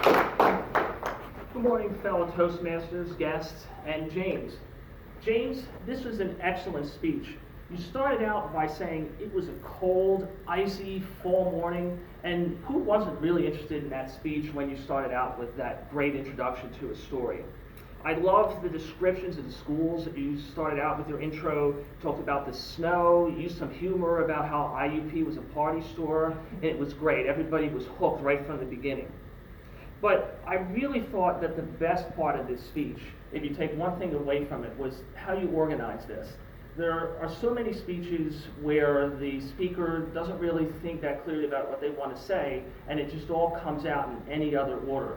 Good morning, fellow Toastmasters, guests, and James. James, this was an excellent speech. You started out by saying it was a cold, icy fall morning, and who wasn't really interested in that speech when you started out with that great introduction to a story? I loved the descriptions of the schools that you started out with your intro, talked about the snow, used some humor about how IUP was a party store, and it was great. Everybody was hooked right from the beginning. But I really thought that the best part of this speech, if you take one thing away from it, was how you organize this. There are so many speeches where the speaker doesn't really think that clearly about what they want to say, and it just all comes out in any other order.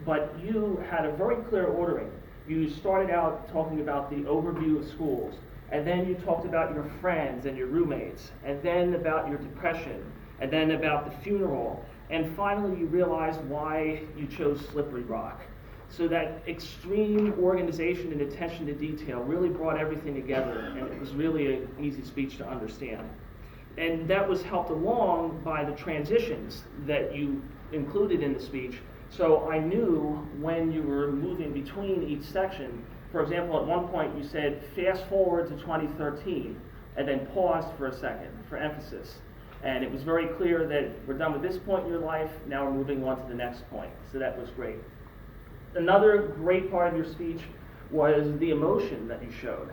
But you had a very clear ordering. You started out talking about the overview of schools, and then you talked about your friends and your roommates, and then about your depression, and then about the funeral, and finally you realized why you chose Slippery Rock. So that extreme organization and attention to detail really brought everything together, and it was really an easy speech to understand. And that was helped along by the transitions that you included in the speech. So I knew when you were moving between each section. For example, at one point you said, fast forward to 2013, and then paused for a second for emphasis. And it was very clear that we're done with this point in your life, now we're moving on to the next point. So that was great. Another great part of your speech was the emotion that you showed.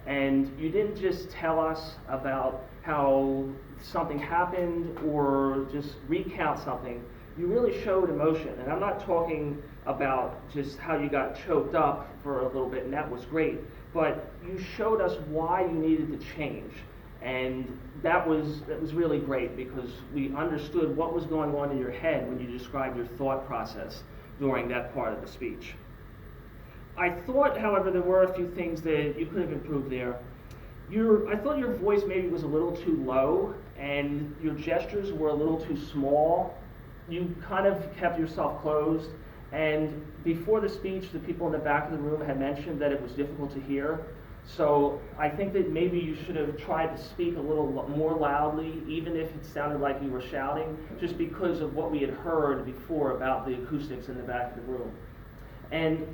And you didn't just tell us about how something happened or just recount something. You really showed emotion. And I'm not talking about just how you got choked up for a little bit, and that was great. But you showed us why you needed to change. And that was really great because we understood what was going on in your head when you described your thought process during that part of the speech. I thought, however, there were a few things that you could have improved there. I thought your voice maybe was a little too low and your gestures were a little too small. You kind of kept yourself closed, and before the speech, the people in the back of the room had mentioned that it was difficult to hear. So I think that maybe you should have tried to speak a little more loudly, even if it sounded like you were shouting, just because of what we had heard before about the acoustics in the back of the room. And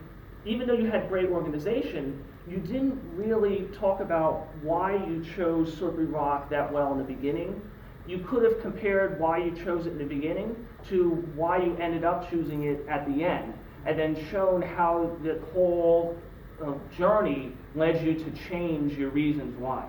even though you had great organization, you didn't really talk about why you chose Slippery Rock that well in the beginning. You could have compared why you chose it in the beginning to why you ended up choosing it at the end, and then shown how the whole journey led you to change your reasons why.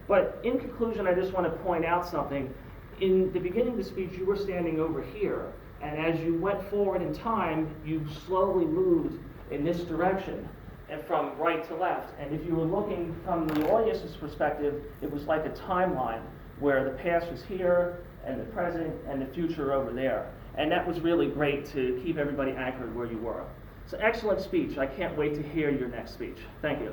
But in conclusion, I just want to point out something. In the beginning of the speech, you were standing over here, and as you went forward in time, you slowly moved in this direction, and from right to left. And if you were looking from the audience's perspective, it was like a timeline where the past was here, and the present, and the future over there. And that was really great to keep everybody anchored where you were. So excellent speech. I can't wait to hear your next speech. Thank you.